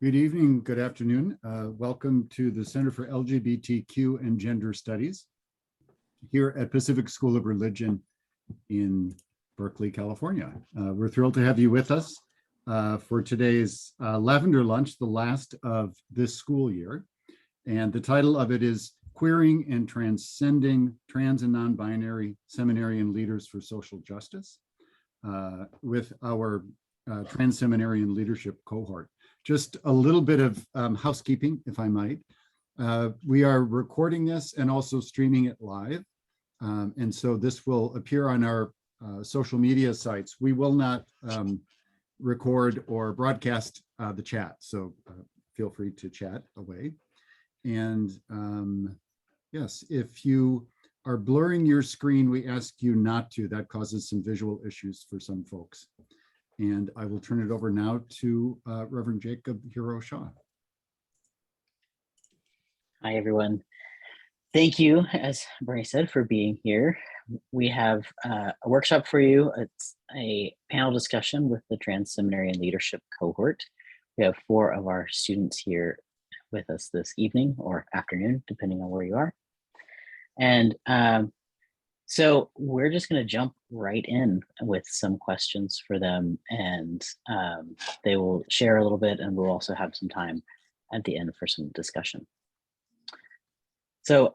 Good evening, good afternoon. Welcome to the Center for LGBTQ and Gender Studies here at Pacific School of Religion in Berkeley, California. We're thrilled to have you with us for today's Lavender Lunch, the last of this school year. And the title of it is Queering and Transcending Trans and Non-Binary Seminarian Leaders for Social Justice with our Trans Seminarian Leadership Cohort. Just a little bit of housekeeping, if I might. We are recording this and also streaming it live. And so this will appear on our social media sites. We will not record or broadcast the chat, so feel free to chat away. And yes, if you are blurring your screen, we ask you not to. That causes some visual issues for some folks. And I will turn it over now to Reverend Jacob Hero Shaw. Hi, everyone. Thank you, as Bernie said, for being here. We have a workshop for you. It's a panel discussion with the Trans Seminarian Leadership Cohort. We have 4 of our students here with us this evening or afternoon, depending on where you are. And so we're just going to jump right in with some questions for them, and they will share a little bit, and we'll also have some time at the end for some discussion. So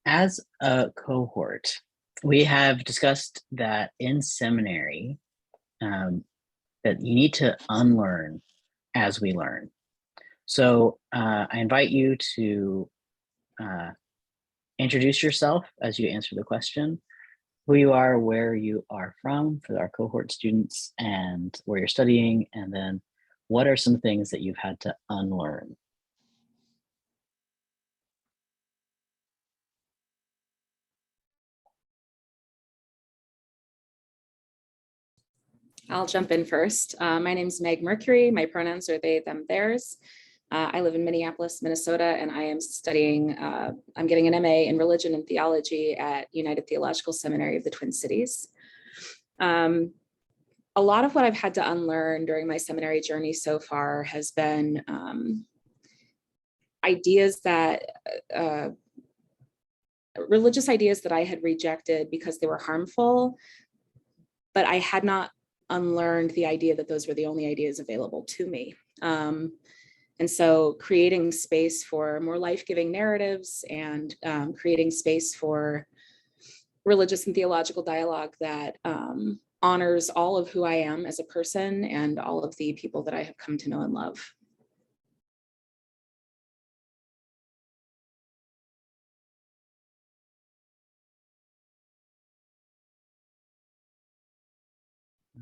as a cohort, we have discussed that in seminary, that you need to unlearn as we learn. So I invite you to introduce yourself as you answer the question, who you are, where you are from for our cohort students, and where you're studying, and then what are some things that you've had to unlearn? I'll jump in first. My name is Meg Mercury. My pronouns are they, them, theirs. I live in Minneapolis, Minnesota, and I am studying, I'm getting an MA in religion and theology at United Theological Seminary of the Twin Cities. A lot of what I've had to unlearn during my seminary journey so far has been religious ideas that I had rejected because they were harmful, but I had not unlearned the idea that those were the only ideas available to me. And so creating space for more life-giving narratives and creating space for religious and theological dialogue that honors all of who I am as a person and all of the people that I have come to know and love.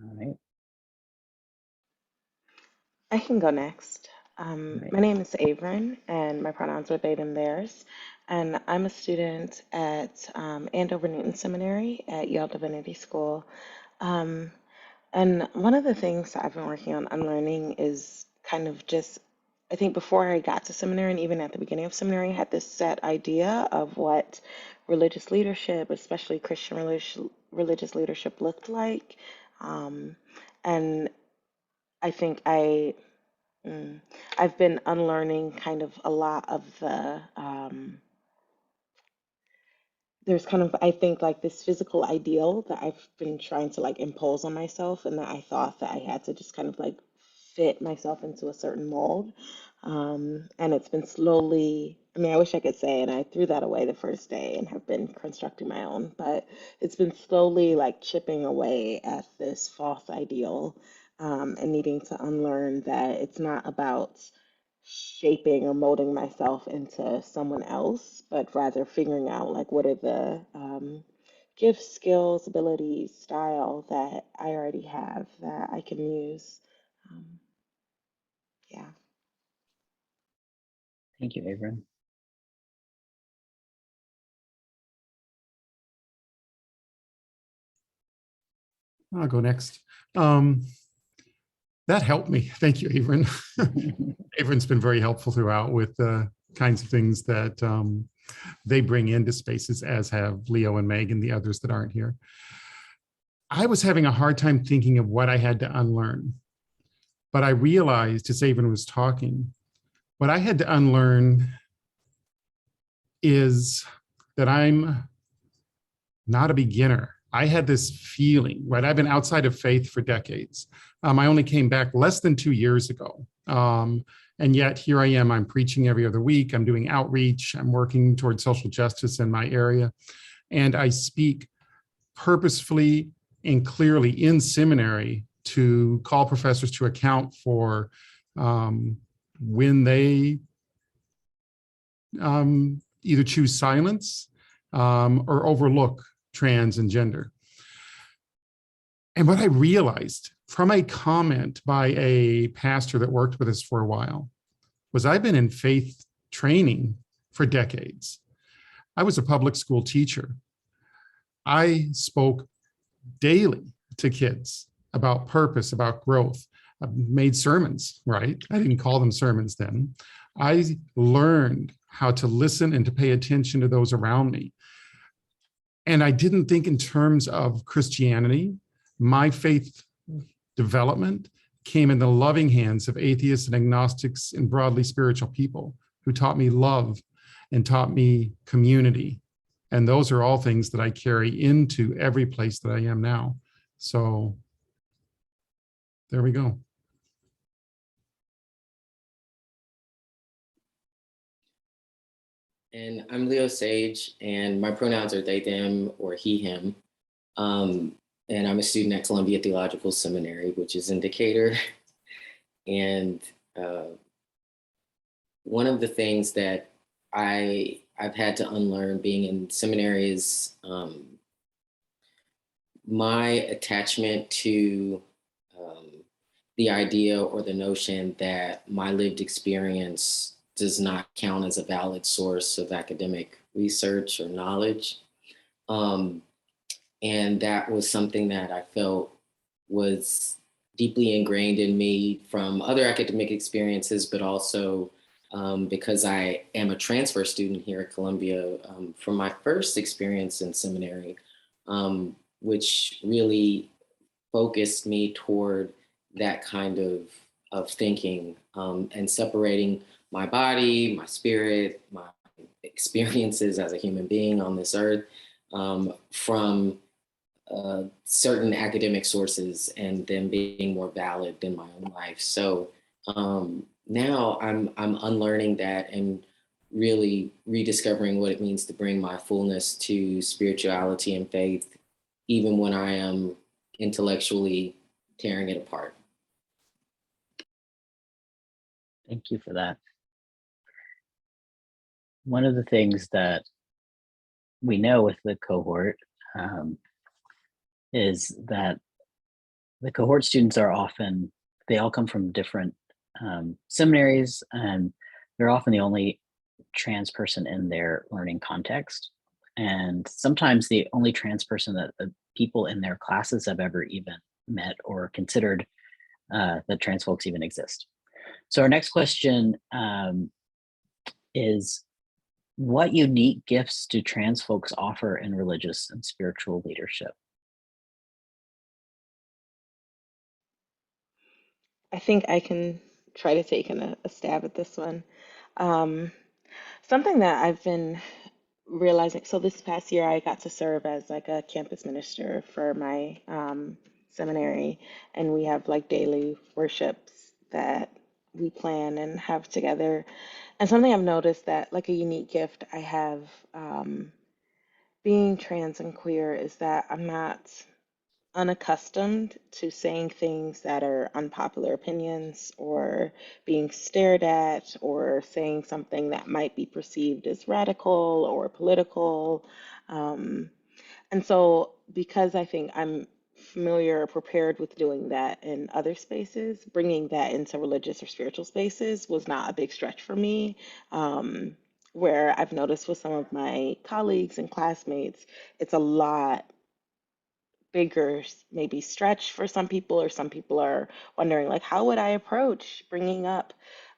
All right. I can go next. My name is Averin, and my pronouns are they, them, theirs. And I'm a student at Andover Newton Seminary at Yale Divinity School. And one of the things that I've been working on unlearning is kind of just, I think before I got to seminary and even at the beginning of seminary, I had this set idea of what religious leadership, especially Christian religious leadership, looked like. And I think I've been unlearning kind of a lot of the, there's kind of, I think, like this physical ideal that I've been trying to like impose on myself, and that I thought that I had to just kind of like fit myself into a certain mold. And it's been slowly, I mean, I wish I could say, and I threw that away the first day and have been constructing my own, but it's been slowly like chipping away at this false ideal. And needing to unlearn that it's not about shaping or molding myself into someone else, but rather figuring out like what are the gifts, skills, abilities, style that I already have that I can use. Yeah. Thank you, Averin. I'll go next. That helped me. Thank you, Averin. Averin's been very helpful throughout with the kinds of things that they bring into spaces, as have Leo and Meg and the others that aren't here. I was having a hard time thinking of what I had to unlearn, but I realized as Averin was talking What I had to unlearn is that I'm not a beginner. I had this feeling, right? I've been outside of faith for decades. I only came back less than 2 years ago. And yet here I am, I'm preaching every other week. I'm doing outreach. I'm working towards social justice in my area. And I speak purposefully and clearly in seminary to call professors to account for when they either choose silence or overlook trans and gender. And what I realized from a comment by a pastor that worked with us for a while was I've been in faith training for decades. I was a public school teacher. I spoke daily to kids about purpose, about growth. I made sermons, right? I didn't call them sermons then. I learned how to listen and to pay attention to those around me. And I didn't think in terms of Christianity. My faith development came in the loving hands of atheists and agnostics and broadly spiritual people who taught me love and taught me community. And those are all things that I carry into every place that I am now. So there we go. And I'm Leo Sage, and my pronouns are they, them, or he, him. And I'm a student at Columbia Theological Seminary, which is in Decatur. And one of the things that I've had to unlearn being in seminary is my attachment to the idea or the notion that my lived experience does not count as a valid source of academic research or knowledge. And that was something that I felt was deeply ingrained in me from other academic experiences, but also because I am a transfer student here at Columbia from my first experience in seminary, which really focused me toward that kind of thinking and separating my body, my spirit, my experiences as a human being on this earth from certain academic sources and them being more valid than my own life. So now I'm unlearning that and really rediscovering what it means to bring my fullness to spirituality and faith, even when I am intellectually tearing it apart. Thank you for that. One of the things that we know with the cohort is that the cohort students are often, they all come from different seminaries, and they're often the only trans person in their learning context. And sometimes the only trans person that the people in their classes have ever even met or considered that trans folks even exist. So our next question is, what unique gifts do trans folks offer in religious and spiritual leadership? I think I can try to take a stab at this one. Something that I've been realizing, so this past year I got to serve as like a campus minister for my seminary, and we have like daily worships that we plan and have together. And something I've noticed that like a unique gift I have being trans and queer is that I'm not unaccustomed to saying things that are unpopular opinions or being stared at or saying something that might be perceived as radical or political. And so because I think I'm familiar or prepared with doing that in other spaces, bringing that into religious or spiritual spaces was not a big stretch for me. Where I've noticed with some of my colleagues and classmates, it's a lot bigger maybe stretch for some people, or some people are wondering like, how would I approach bringing up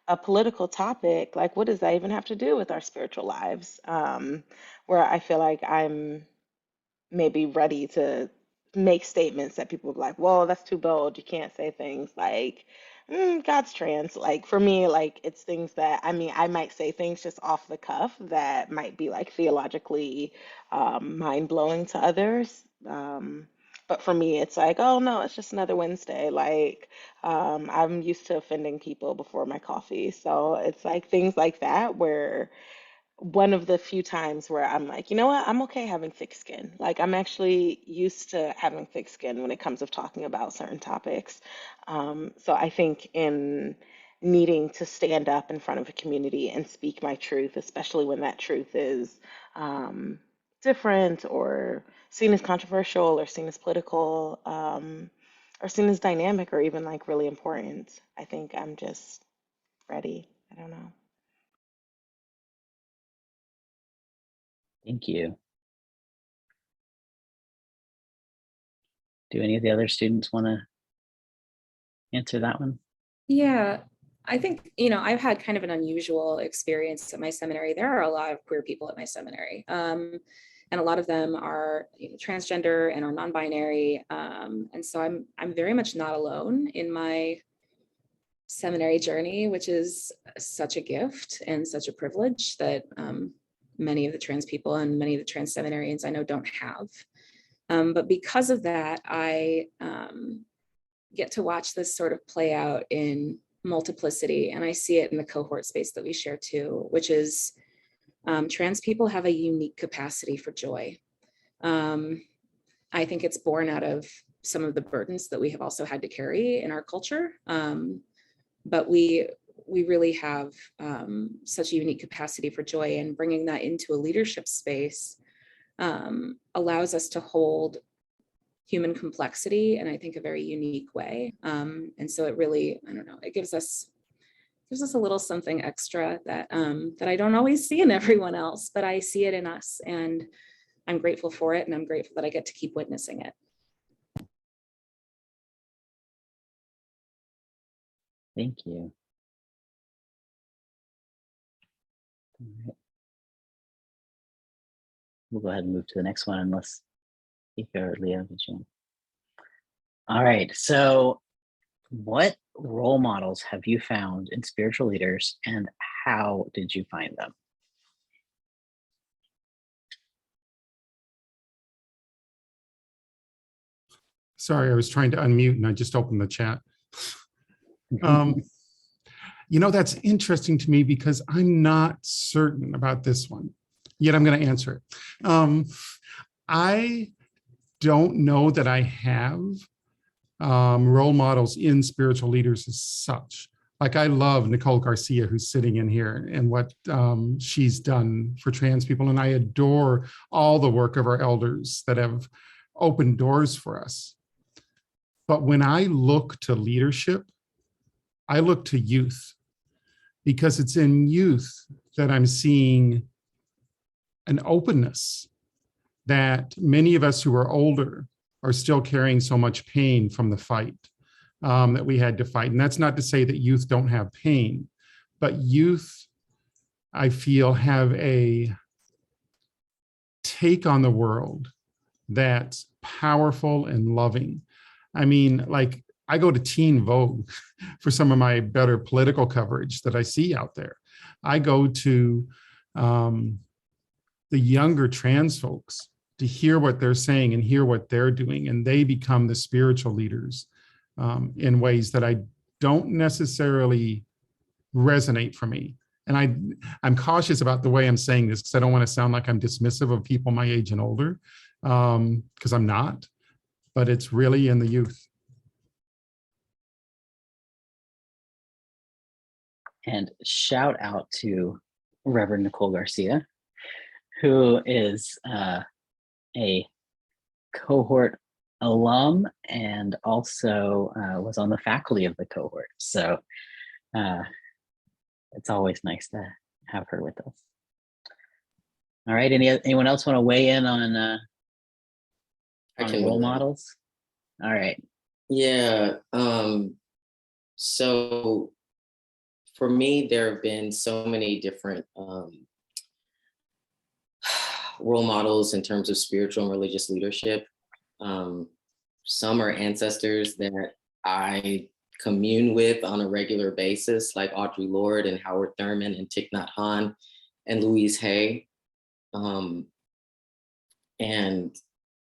a political topic? Like, what does that even have to do with our spiritual lives? Where I feel like I'm maybe ready to make statements that people are like, well, that's too bold. You can't say things like, God's trans. Like for me, like it's things that I mean, I might say things just off the cuff that might be like theologically mind blowing to others. But for me, it's like, oh no, it's just another Wednesday. Like I'm used to offending people before my coffee, so it's like things like that where one of the few times where I'm like, you know what, I'm okay having thick skin. Like I'm actually used to having thick skin when it comes of talking about certain topics. So I think in needing to stand up in front of a community and speak my truth, especially when that truth is um, different or seen as controversial or seen as political or seen as dynamic or even like really important, I think I'm just ready. I don't know. Thank you. Do any of the other students want to answer that one? Yeah, I think, I've had kind of an unusual experience at my seminary. There are a lot of queer people at my seminary. And a lot of them are transgender and are non-binary. And so I'm very much not alone in my seminary journey, which is such a gift and such a privilege that many of the trans people and many of the trans seminarians I know don't have. But because of that, I get to watch this sort of play out in multiplicity. And I see it in the cohort space that we share too, which is trans people have a unique capacity for joy. I think it's born out of some of the burdens that we have also had to carry in our culture. But we really have such a unique capacity for joy, and bringing that into a leadership space allows us to hold human complexity in, I think, a very unique way. And so it really, I don't know, it gives us a little something extra that that I don't always see in everyone else, but I see it in us, and I'm grateful for it, and I'm grateful that I get to keep witnessing it. Thank you. All right. We'll go ahead and move to the next one, unless Ika or Leo, did you? All right, so what role models have you found in spiritual leaders, and how did you find them? Sorry, I was trying to unmute and I just opened the chat. That's interesting to me because I'm not certain about this one, yet I'm going to answer it. I don't know that I have role models in spiritual leaders as such. Like I love Nicole Garcia, who's sitting in here, and what she's done for trans people. And I adore all the work of our elders that have opened doors for us. But when I look to leadership, I look to youth, because it's in youth that I'm seeing an openness that many of us who are older are still carrying so much pain from the fight that we had to fight. And that's not to say that youth don't have pain, but youth, I feel, have a take on the world that's powerful and loving. I mean, like, I go to Teen Vogue for some of my better political coverage that I see out there. I go to the younger trans folks to hear what they're saying and hear what they're doing, and they become the spiritual leaders in ways that I don't necessarily resonate for me. And I'm cautious about the way I'm saying this, because I don't want to sound like I'm dismissive of people my age and older, because I'm not, but it's really in the youth. And shout out to Reverend Nicole Garcia, who is a cohort alum and also was on the faculty of the cohort. So it's always nice to have her with us. All right, anyone else want to weigh in on role models? All right. Yeah. So for me, there have been so many different role models in terms of spiritual and religious leadership. Some are ancestors that I commune with on a regular basis, like Audre Lorde and Howard Thurman and Thich Nhat Hanh and Louise Hay. And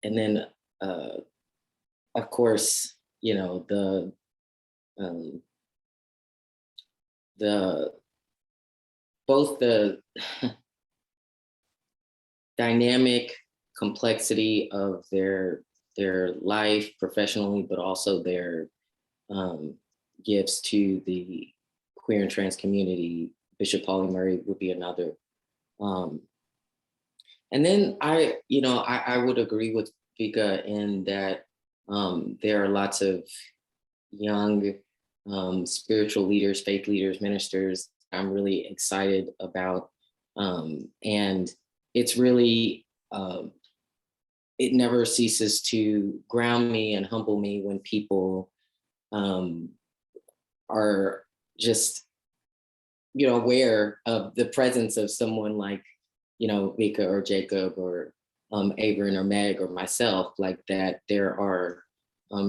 then, of course, you know, both the dynamic complexity of their life professionally, but also their gifts to the queer and trans community. Bishop Pauli Murray would be another. And then I would agree with Vika in that there are lots of young spiritual leaders, faith leaders, ministers I'm really excited about. And it's really, it never ceases to ground me and humble me when people are just, aware of the presence of someone like, Vika or Jacob or Abram or Meg or myself, like that there are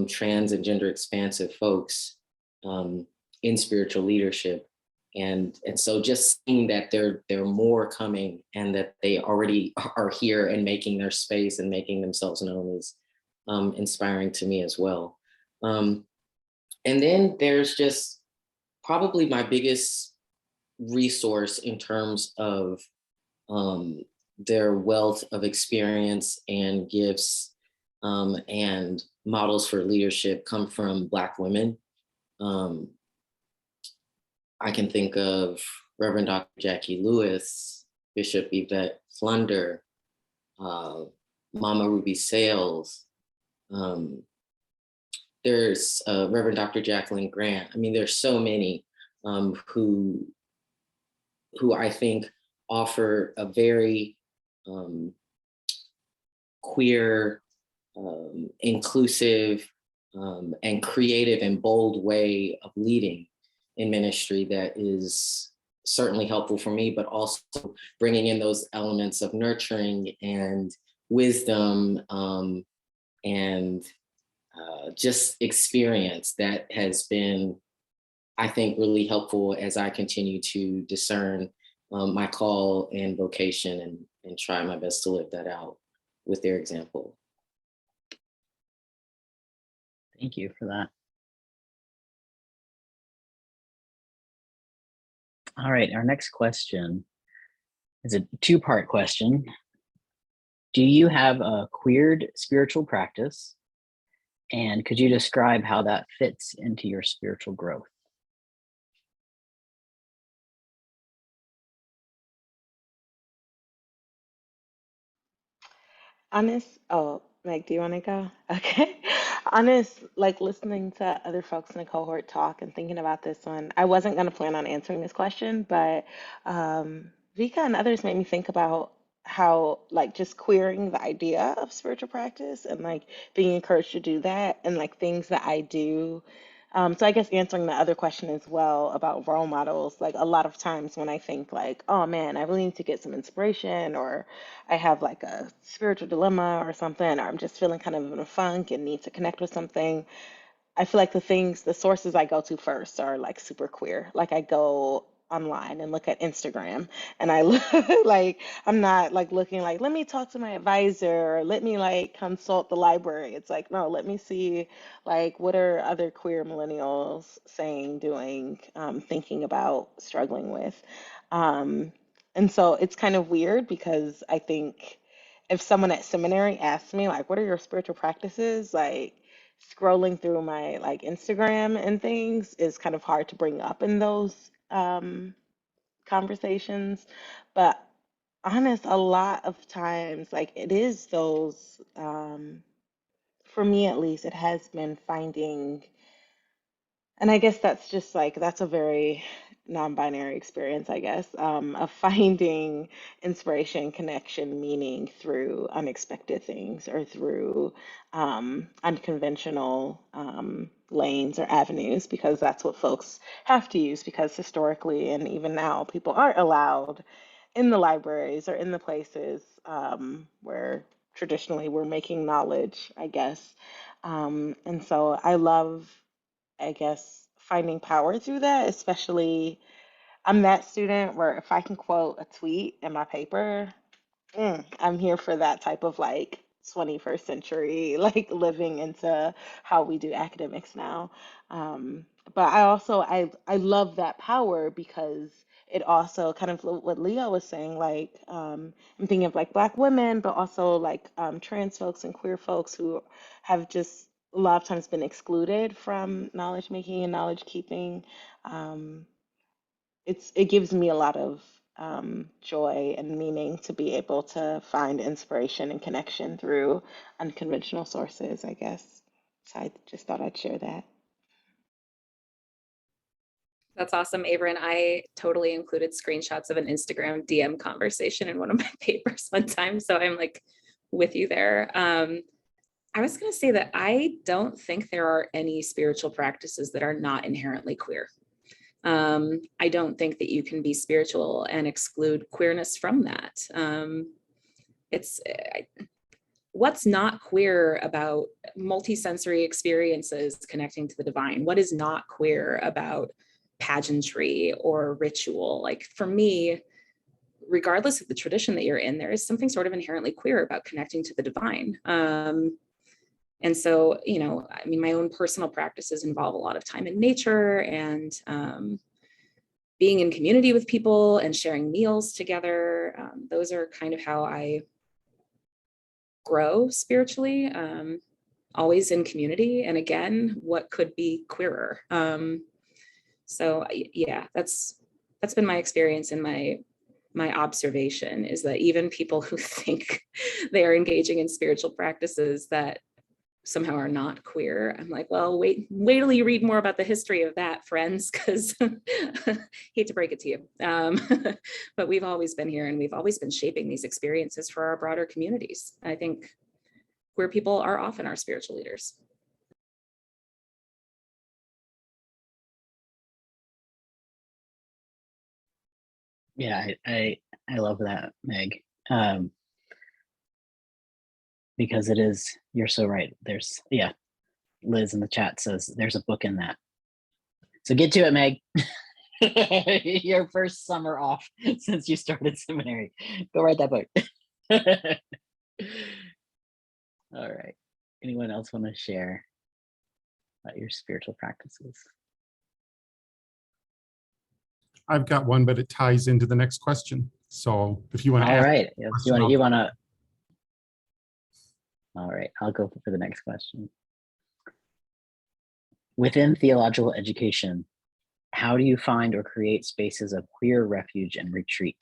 trans and gender expansive folks in spiritual leadership. And so just seeing that there are more coming and that they already are here and making their space and making themselves known is inspiring to me as well. And then there's just probably my biggest resource in terms of their wealth of experience and gifts and models for leadership come from Black women. I can think of Reverend Dr. Jackie Lewis, Bishop Yvette Flunder, Mama Ruby Sales. There's Reverend Dr. Jacqueline Grant. I mean, there's so many who I think offer a very queer, inclusive, and creative and bold way of leading in ministry that is certainly helpful for me, but also bringing in those elements of nurturing and wisdom and just experience that has been, I think, really helpful as I continue to discern my call and vocation and try my best to live that out with their example. Thank you for that. All right, our next question is a two-part question. Do you have a queered spiritual practice? And could you describe how that fits into your spiritual growth? Meg, do you want to go? Okay. Like listening to other folks in the cohort talk and thinking about this one, I wasn't going to plan on answering this question, but Vika and others made me think about how like just queering the idea of spiritual practice and like being encouraged to do that and like things that I do. So I guess answering the other question as well about role models, like a lot of times when I think like, oh man, I really need to get some inspiration, or I have like a spiritual dilemma or something, or I'm just feeling kind of in a funk and need to connect with something, I feel like the sources I go to first are like super queer. Like I go online and look at Instagram and I look like I'm not like looking like, let me talk to my advisor or let me like consult the library. It's like, no, let me see like what are other queer millennials saying, doing, thinking about, struggling with. Um, and so it's kind of weird because I think if someone at seminary asked me like, what are your spiritual practices? Like scrolling through my like Instagram and things is kind of hard to bring up in those conversations. But a lot of times, like it is those, for me at least, it has been finding, and I guess that's just like, that's a very non-binary experience, I guess, of finding inspiration, connection, meaning through unexpected things or through unconventional lanes or avenues, because that's what folks have to use, because historically and even now, people aren't allowed in the libraries or in the places where traditionally we're making knowledge, I guess. And so I love, I guess, finding power through that, especially I'm that student where if I can quote a tweet in my paper, I'm here for that type of like 21st century, like living into how we do academics now. But I love that power because it also kind of what Leo was saying, like I'm thinking of like Black women, but also like trans folks and queer folks who have just a lot of times been excluded from knowledge making and knowledge keeping. Um, it gives me a lot of joy and meaning to be able to find inspiration and connection through unconventional sources, I guess. So I just thought I'd share that. That's awesome, Averin. I totally included screenshots of an Instagram DM conversation in one of my papers one time. So I'm like with you there. I was going to say that I don't think there are any spiritual practices that are not inherently queer. I don't think that you can be spiritual and exclude queerness from that. What's not queer about multisensory experiences connecting to the divine? What is not queer about pageantry or ritual? Like for me, regardless of the tradition that you're in, there is something sort of inherently queer about connecting to the divine. And so, I mean, my own personal practices involve a lot of time in nature and being in community with people and sharing meals together. Those are kind of how I grow spiritually, always in community. And again, what could be queerer? So yeah, that's been my experience and my observation is that even people who think they are engaging in spiritual practices that somehow are not queer, I'm like, well, wait till you read more about the history of that, friends, because hate to break it to you. But we've always been here and we've always been shaping these experiences for our broader communities. I think queer people are often our spiritual leaders. Yeah, I love that, Meg. Because it is, you're so right. There's, yeah, Liz in the chat says there's a book in that. So get to it, Meg. Your first summer off since you started seminary. Go write that book. All right. Anyone else want to share about your spiritual practices? I've got one, but it ties into the next question. So if you want to All ask right. You want to. All right. I'll go for the next question. Within theological education, how do you find or create spaces of queer refuge and retreat?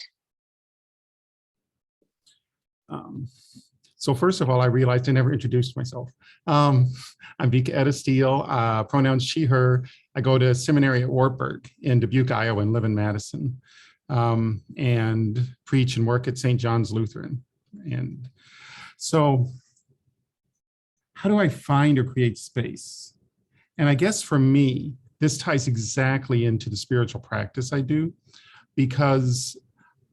So first of all, I realized I never introduced myself. I'm Vika Edesteele, pronouns she, her. I go to seminary at Wartburg in Dubuque, Iowa, and live in Madison, and preach and work at St. John's Lutheran. And so how do I find or create space? And I guess for me, this ties exactly into the spiritual practice I do, because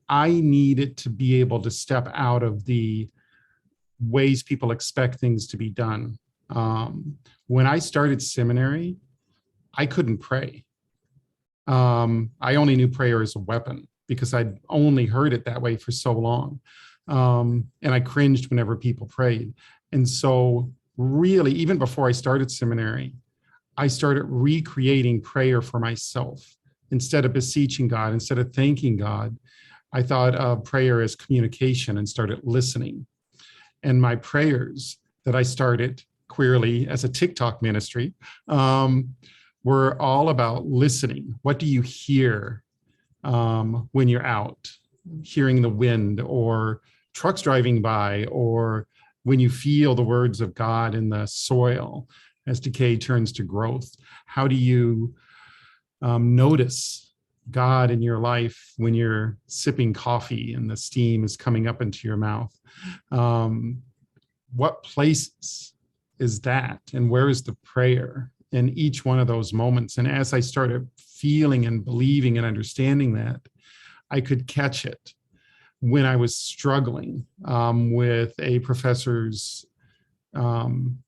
I needed to be able to step out of the ways people expect things to be done. When I started seminary, I couldn't pray. I only knew prayer as a weapon because I'd only heard it that way for so long. And I cringed whenever people prayed. And so really, even before I started seminary, I started recreating prayer for myself. Instead of beseeching God, instead of thanking God, I thought of prayer as communication and started listening. And my prayers that I started queerly as a TikTok ministry were all about listening. What do you hear when you're out, hearing the wind or trucks driving by, or when you feel the words of God in the soil as decay turns to growth? How do you notice God in your life when you're sipping coffee and the steam is coming up into your mouth? What places is that? And where is the prayer in each one of those moments? And as I started feeling and believing and understanding that, I could catch it when I was struggling with a professor's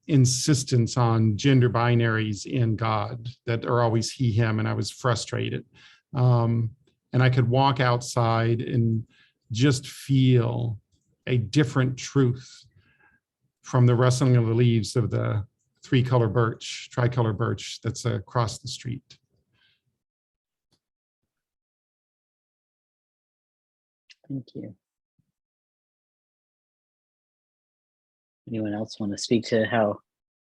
insistence on gender binaries in God that are always he, him, and I was frustrated. And I could walk outside and just feel a different truth from the rustling of the leaves of the tricolor birch that's across the street. Thank you. Anyone else want to speak to how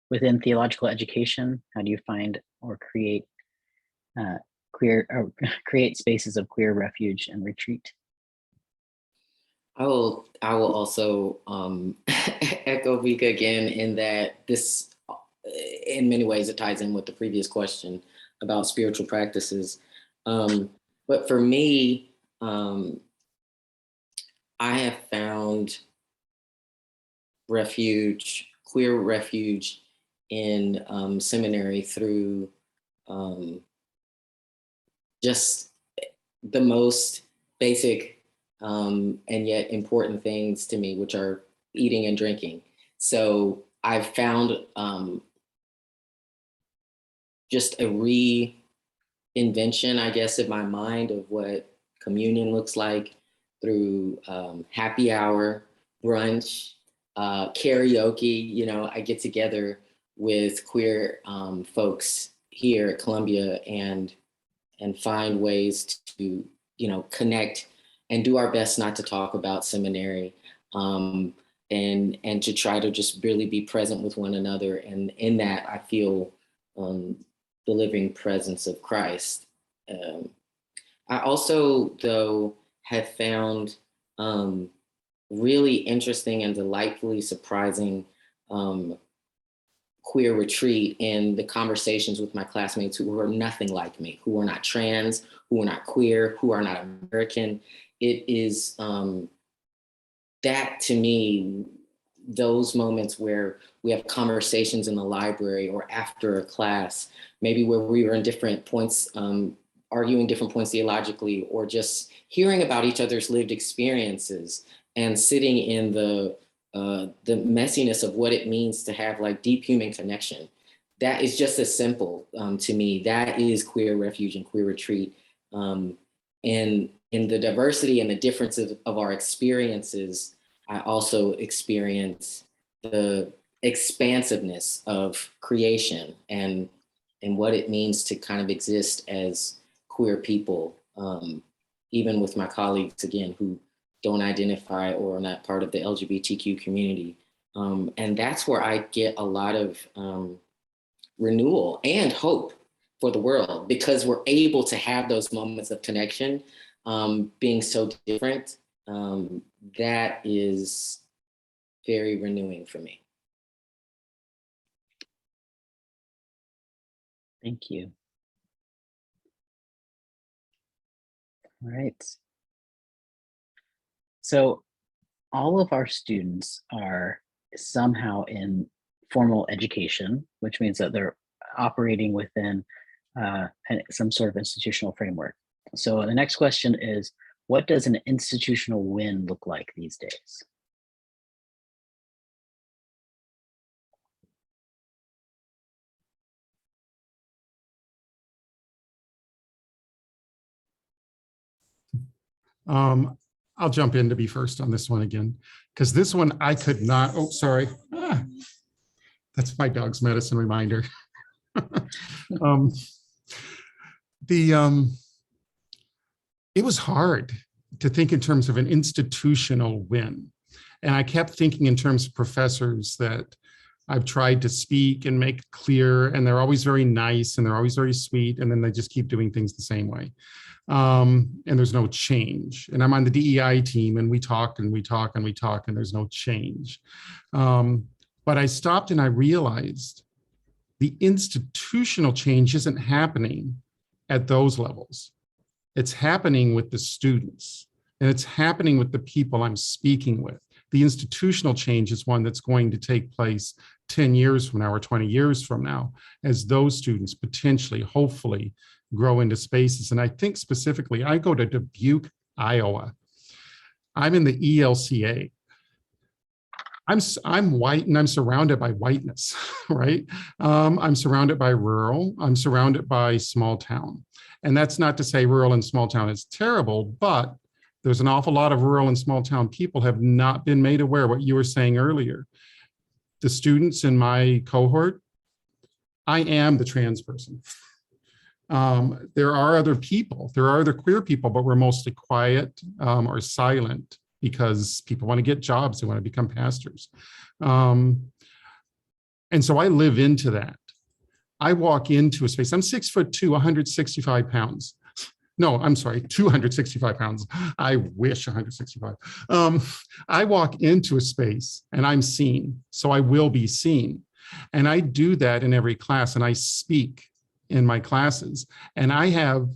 within theological education, how do you find or create create spaces of queer refuge and retreat? I will also echo Vika again in that this, in many ways, it ties in with the previous question about spiritual practices. But for me, I have found refuge, queer refuge in seminary through just the most basic and yet important things to me, which are eating and drinking. So I've found just a reinvention, I guess, in my mind of what communion looks like through happy hour, brunch, karaoke. You know, I get together with queer folks here at Columbia and find ways to, you know, connect and do our best not to talk about seminary, and to try to just really be present with one another. And in that, I feel the living presence of Christ. I also, though, have found really interesting and delightfully surprising queer retreat in the conversations with my classmates who are nothing like me, who are not trans, who are not queer, who are not American. It is that, to me, those moments where we have conversations in the library or after a class, maybe where we were in different points, arguing different points theologically, or just hearing about each other's lived experiences and sitting in the messiness of what it means to have like deep human connection. That is just as simple to me. That is queer refuge and queer retreat. And in the diversity and the differences of our experiences, I also experience the expansiveness of creation and what it means to kind of exist as queer people, even with my colleagues, again, who don't identify or are not part of the LGBTQ community. And that's where I get a lot of renewal and hope for the world, because we're able to have those moments of connection, being so different. That is very renewing for me. Thank you. All right. So all of our students are somehow in formal education, which means that they're operating within some sort of institutional framework. So the next question is, what does an institutional win look like these days? I'll jump in to be first on this one again, because this one I could not, oh, sorry. That's my dog's medicine reminder. It was hard to think in terms of an institutional win. And I kept thinking in terms of professors that I've tried to speak and make clear, and they're always very nice and they're always very sweet, and then they just keep doing things the same way. And there's no change. And I'm on the DEI team, and we talk and we talk and we talk, and there's no change. But I stopped and I realized the institutional change isn't happening at those levels. It's happening with the students, and it's happening with the people I'm speaking with. The institutional change is one that's going to take place 10 years from now or 20 years from now, as those students potentially, hopefully, grow into spaces. And I think specifically, I go to Dubuque, Iowa. I'm in the ELCA. I'm white and I'm surrounded by whiteness, right? I'm surrounded by rural. I'm surrounded by small town. And that's not to say rural and small town is terrible, but there's an awful lot of rural and small town people have not been made aware what you were saying earlier. The students in my cohort, I am the trans person. There are other people, there are other queer people, but we're mostly quiet or silent because people want to get jobs, they want to become pastors. And so I live into that. I walk into a space, I'm 6'2", 165 pounds. No, I'm sorry, 265 pounds. I wish 165. I walk into a space and I'm seen, so I will be seen. And I do that in every class, and I speak in my classes. And I have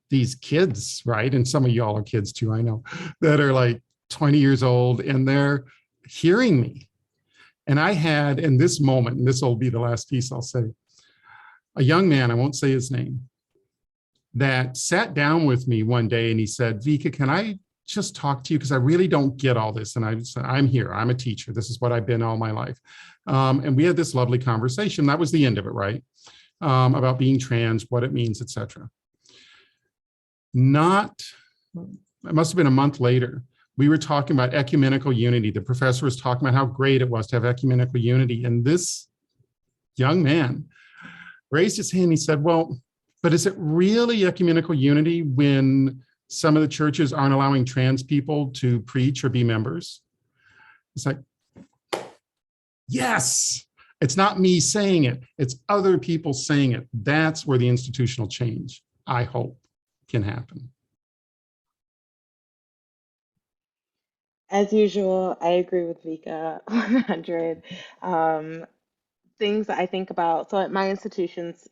these kids, right? And some of y'all are kids too, I know, that are like 20 years old, and they're hearing me. And I had, in this moment, and this will be the last piece I'll say, a young man, I won't say his name, that sat down with me one day and he said, Vika, can I just talk to you? Because I really don't get all this. And I said, I'm here, I'm a teacher. This is what I've been all my life. And we had this lovely conversation. That was the end of it, right? About being trans, what it means, etc. It must have been a month later, we were talking about ecumenical unity. The professor was talking about how great it was to have ecumenical unity. And this young man raised his hand and he said, well, but is it really ecumenical unity when some of the churches aren't allowing trans people to preach or be members? It's like, yes, it's not me saying it, it's other people saying it. That's where the institutional change, I hope, can happen. As usual, I agree with Vika 100. Things that I think about. So at my institutions,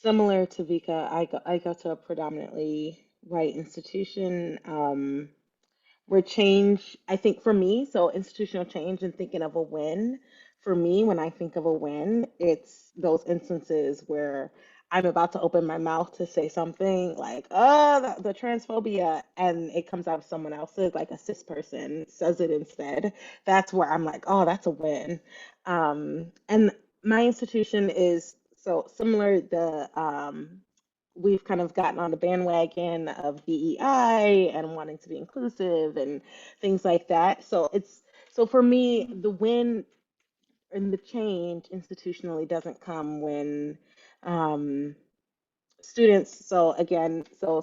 similar to Vika, I go to a predominantly white institution. Where change, I think for me, so institutional change and thinking of a win, for me, when I think of a win, it's those instances where I'm about to open my mouth to say something like, oh, the transphobia, and it comes out of someone else's, like a cis person says it instead. That's where I'm like, oh, that's a win. And my institution is so similar, we've kind of gotten on the bandwagon of DEI and wanting to be inclusive and things like that. So for me, the win and the change institutionally doesn't come when students. So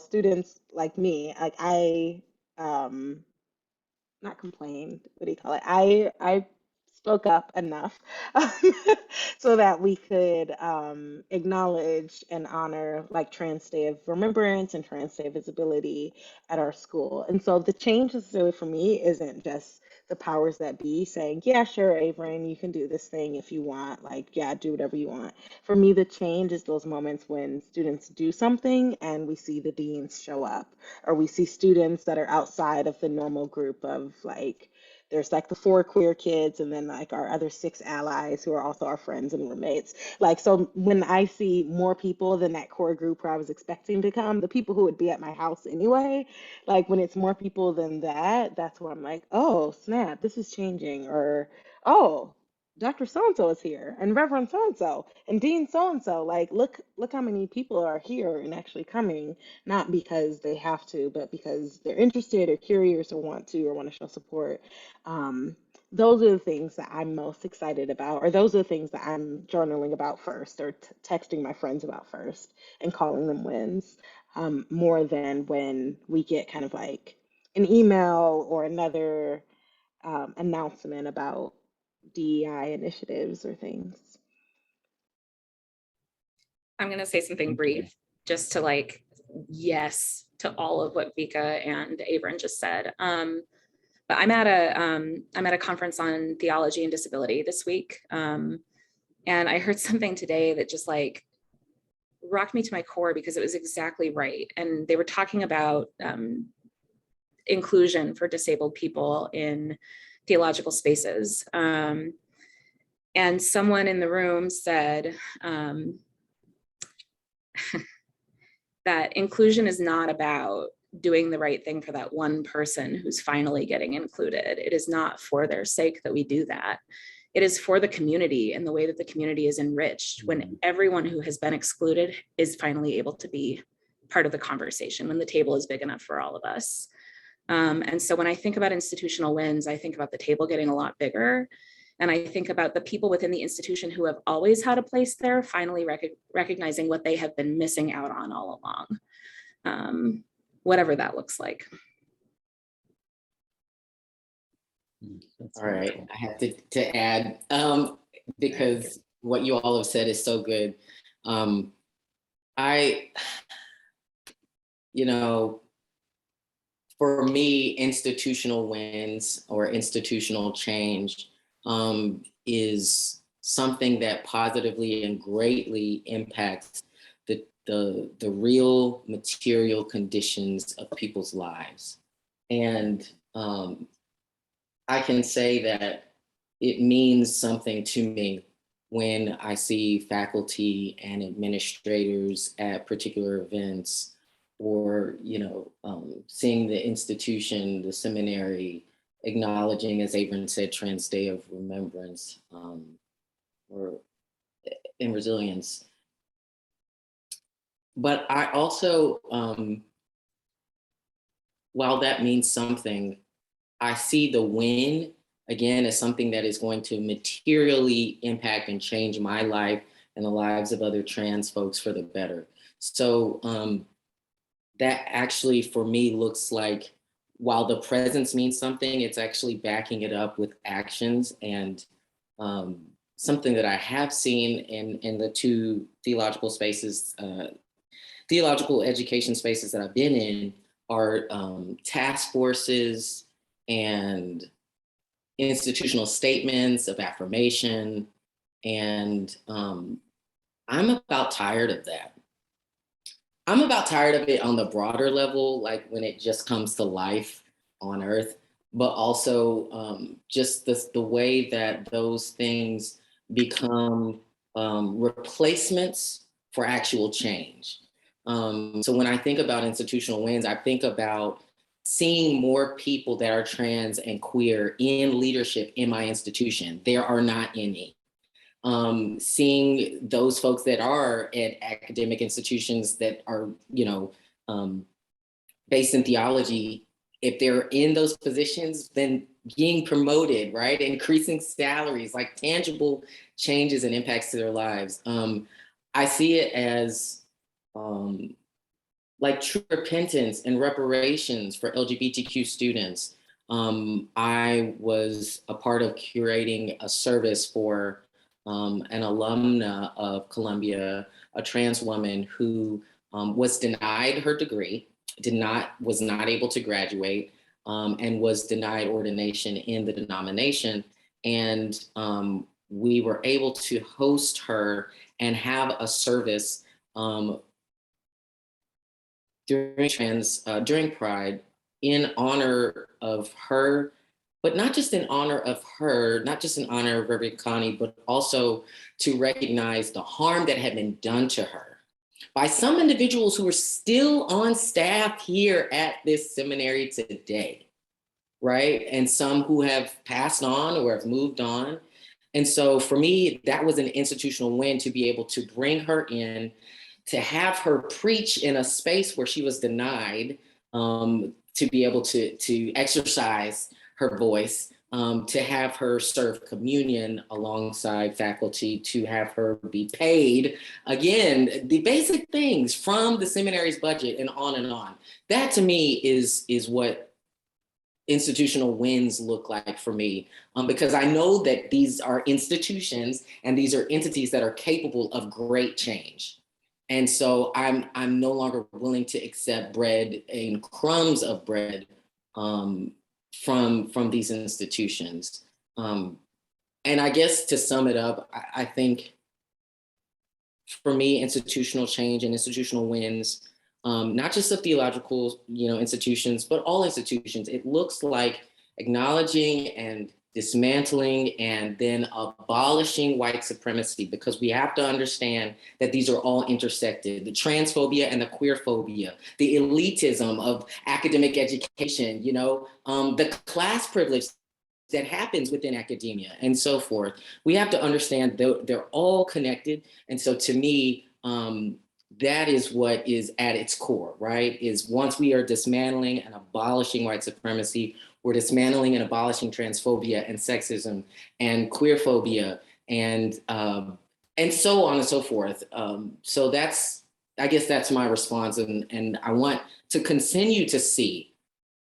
students like me, like not complained. What do you call it? I spoke up enough so that we could acknowledge and honor like Trans Day of Remembrance and Trans Day of Visibility at our school. And so the change necessarily for me isn't just the powers that be saying, yeah, sure, Averin, you can do this thing if you want. Like, yeah, do whatever you want. For me, the change is those moments when students do something and we see the deans show up, or we see students that are outside of the normal group of like, there's like the 4 queer kids and then like our other 6 allies who are also our friends and roommates. Like, so when I see more people than that core group where I was expecting to come, the people who would be at my house anyway, like when it's more people than that, that's where I'm like, oh, snap, this is changing. Or, oh, Dr. So-and-so is here, and Reverend so-and-so, and Dean so-and-so. Like, look how many people are here and actually coming, not because they have to, but because they're interested or curious or want to show support. Those are the things that I'm most excited about, or those are the things that I'm journaling about first, or texting my friends about first, and calling them wins, more than when we get kind of like an email or another announcement about DEI initiatives or things. I'm going to say something brief just to like, yes, to all of what Vika and Averin just said. But I'm at a conference on theology and disability this week. And I heard something today that just like rocked me to my core because it was exactly right. And they were talking about inclusion for disabled people in theological spaces. And someone in the room said that inclusion is not about doing the right thing for that one person who's finally getting included. It is not for their sake that we do that. It is for the community and the way that the community is enriched when everyone who has been excluded is finally able to be part of the conversation, when the table is big enough for all of us. And so when I think about institutional wins, I think about the table getting a lot bigger. And I think about the people within the institution who have always had a place there, finally recognizing what they have been missing out on all along, whatever that looks like. All right, I have to add, because what you all have said is so good. For me, institutional wins or institutional change is something that positively and greatly impacts the real material conditions of people's lives. And I can say that it means something to me when I see faculty and administrators at particular events, or seeing the institution, the seminary, acknowledging, as Avon said, Trans Day of Remembrance, or in resilience. But I also, while that means something, I see the win again as something that is going to materially impact and change my life and the lives of other trans folks for the better. So that actually for me looks like, while the presence means something, it's actually backing it up with actions. And something that I have seen in the two theological spaces, theological education spaces that I've been in, are task forces and institutional statements of affirmation. And I'm about tired of that. I'm about tired of it on the broader level, like when it just comes to life on earth, but also just the way that those things become replacements for actual change. So when I think about institutional wins, I think about seeing more people that are trans and queer in leadership in my institution. There are not any. Seeing those folks that are at academic institutions that are, based in theology, if they're in those positions, then being promoted, right? Increasing salaries, like tangible changes and impacts to their lives. I see it as like true repentance and reparations for LGBTQ students. I was a part of curating a service for an alumna of Columbia, a trans woman who was denied her degree, was not able to graduate, and was denied ordination in the denomination. And we were able to host her and have a service during Pride in honor of her, but not just in honor of her, not just in honor of Reverend Connie, but also to recognize the harm that had been done to her by some individuals who are still on staff here at this seminary today, right? And some who have passed on or have moved on. And so for me, that was an institutional win to be able to bring her in, to have her preach in a space where she was denied, to be able to exercise her voice, to have her serve communion alongside faculty, to have her be paid, again, the basic things from the seminary's budget and on and on. That to me is what institutional wins look like for me, because I know that these are institutions and these are entities that are capable of great change. And so I'm no longer willing to accept bread and crumbs of bread from these institutions. And I guess to sum it up, I think for me, institutional change and institutional wins, not just of theological institutions, but all institutions, it looks like acknowledging and dismantling and then abolishing white supremacy, because we have to understand that these are all intersected. The transphobia and the queerphobia, the elitism of academic education, the class privilege that happens within academia and so forth. We have to understand they're all connected. And so to me, that is what is at its core, right? Is once we are dismantling and abolishing white supremacy, we're dismantling and abolishing transphobia and sexism and queerphobia and so on and so forth. So I guess that's my response. And I want to continue to see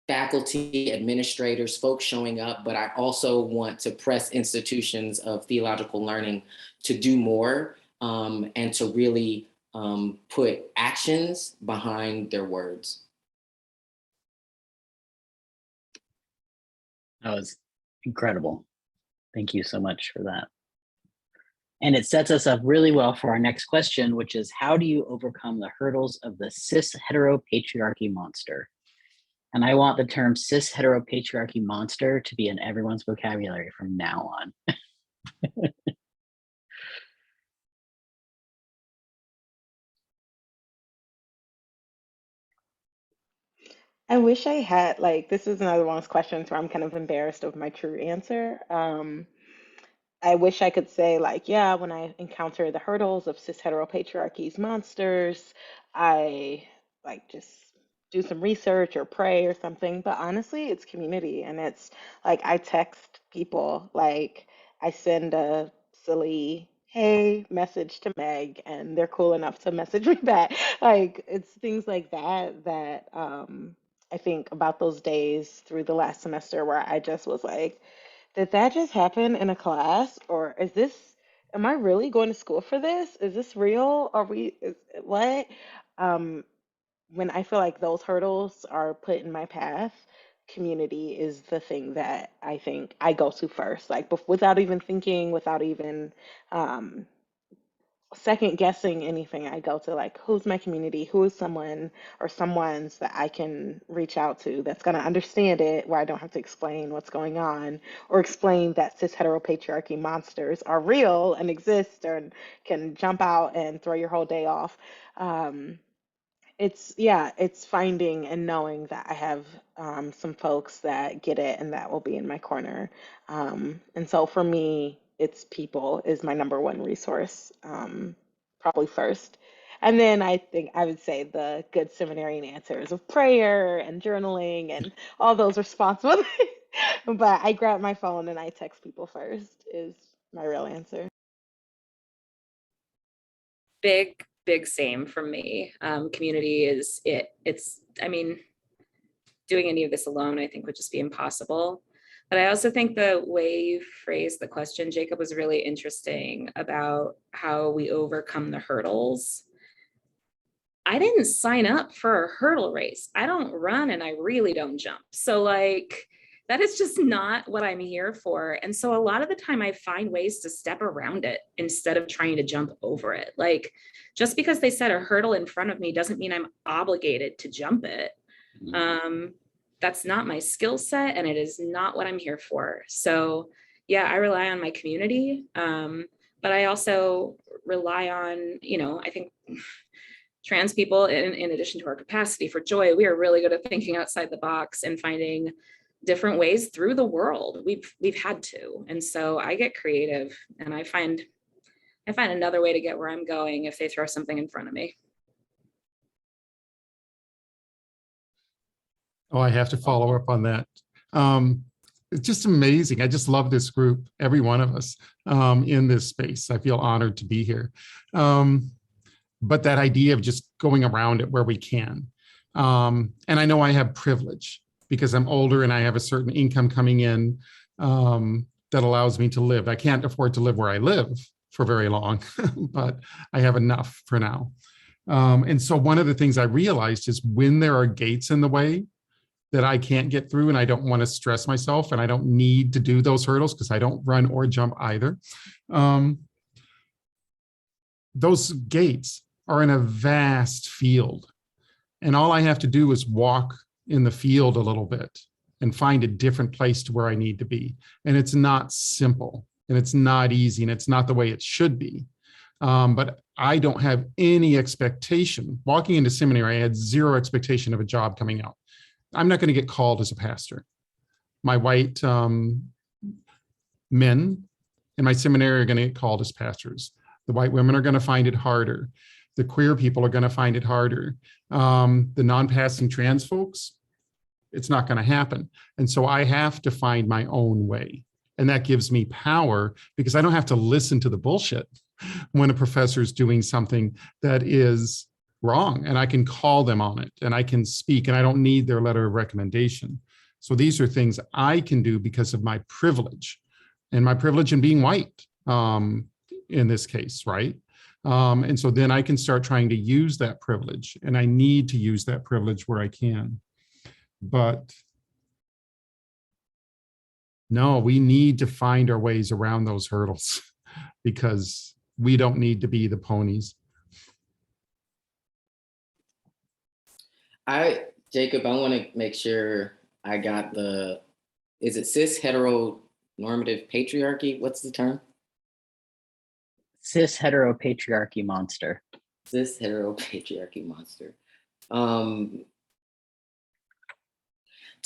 faculty, administrators, folks showing up, but I also want to press institutions of theological learning to do more and to really put actions behind their words. That was incredible. Thank you so much for that. And it sets us up really well for our next question, which is, how do you overcome the hurdles of the cis heteropatriarchy monster? And I want the term cis heteropatriarchy monster to be in everyone's vocabulary from now on. I wish I had, like, this is another one of those questions where I'm kind of embarrassed of my true answer. I wish I could say, like, yeah, when I encounter the hurdles of cis heteropatriarchy's monsters, I like just do some research or pray or something. But honestly, it's community. And it's like I text people, like, I send a silly, hey, message to Meg, and they're cool enough to message me back. Like, it's things like that I think about those days through the last semester where I just was like, did that just happen in a class? Or am I really going to school for this? Is this real? What? Um, when I feel like those hurdles are put in my path, community is the thing that I think I go to first, like without even thinking, without even um, second guessing anything. I go to, like, who's my community, who is someone or someone's that I can reach out to that's going to understand it, where I don't have to explain what's going on or explain that cis heteropatriarchy monsters are real and exist and can jump out and throw your whole day off. It's finding and knowing that I have some folks that get it and that will be in my corner. And so for me, it's people is my number one resource, probably first. And then I think I would say the good seminarian answers of prayer and journaling and all those responsibilities. But I grab my phone and I text people first is my real answer. Big same from me. Community is it. I mean, doing any of this alone, I think, would just be impossible. But I also think the way you phrased the question, Jacob, was really interesting about how we overcome the hurdles. I didn't sign up for a hurdle race. I don't run and I really don't jump. So, like, that is just not what I'm here for. And so a lot of the time I find ways to step around it instead of trying to jump over it. Like, just because they set a hurdle in front of me doesn't mean I'm obligated to jump it. That's not my skill set and it is not what I'm here for. So yeah, I rely on my community. But I also rely on, I think trans people, in addition to our capacity for joy, we are really good at thinking outside the box and finding different ways through the world. We've had to. And so I get creative and I find another way to get where I'm going if they throw something in front of me. Oh, I have to follow up on that. It's just amazing. I just love this group, every one of us in this space. I feel honored to be here. But that idea of just going around it where we can. And I know I have privilege because I'm older and I have a certain income coming in that allows me to live. I can't afford to live where I live for very long, but I have enough for now. And so one of the things I realized is when there are gates in the way that I can't get through and I don't want to stress myself and I don't need to do those hurdles because I don't run or jump either. Those gates are in a vast field and all I have to do is walk in the field a little bit and find a different place to where I need to be. And it's not simple, and it's not easy, and it's not the way it should be. But I don't have any expectation. Walking into seminary, I had zero expectation of a job coming out. I'm not going to get called as a pastor. My white men in my seminary are going to get called as pastors. The white women are going to find it harder. The queer people are going to find it harder. The non-passing trans folks, it's not going to happen. And so I have to find my own way. And that gives me power because I don't have to listen to the bullshit when a professor is doing something that is wrong, and I can call them on it, and I can speak, and I don't need their letter of recommendation. So these are things I can do because of my privilege, and my privilege in being white in this case, right? And so then I can start trying to use that privilege, and I need to use that privilege where I can. But no, we need to find our ways around those hurdles because we don't need to be the ponies. Jacob, I want to make sure I got is it cis heteronormative patriarchy? What's the term? Cis heteropatriarchy monster. Cis heteropatriarchy monster. To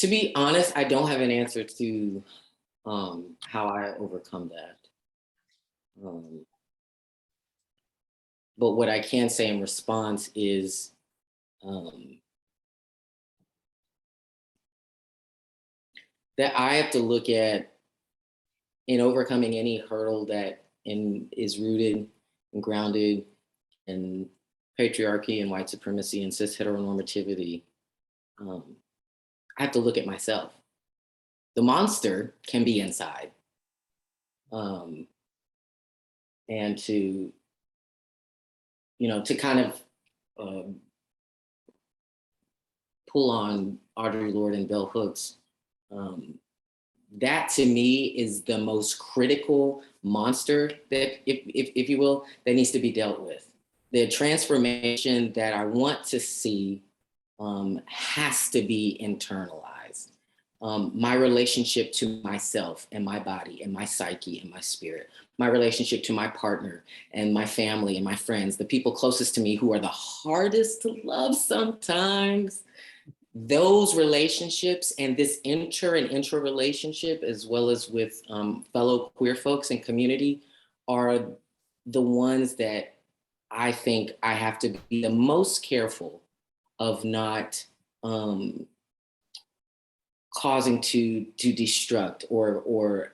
be honest, I don't have an answer to how I overcome that. But what I can say in response is that I have to look at, in overcoming any hurdle that is rooted and grounded in patriarchy and white supremacy and cis heteronormativity, I have to look at myself. The monster can be inside. And to kind of pull on Audre Lorde and bell hooks, that to me is the most critical monster that, if you will, that needs to be dealt with. The transformation that I want to see has to be internalized. My relationship to myself and my body and my psyche and my spirit, my relationship to my partner and my family and my friends, the people closest to me who are the hardest to love sometimes. Those relationships and this inter relationship, as well as with fellow queer folks and community, are the ones that I think I have to be the most careful of not causing to destruct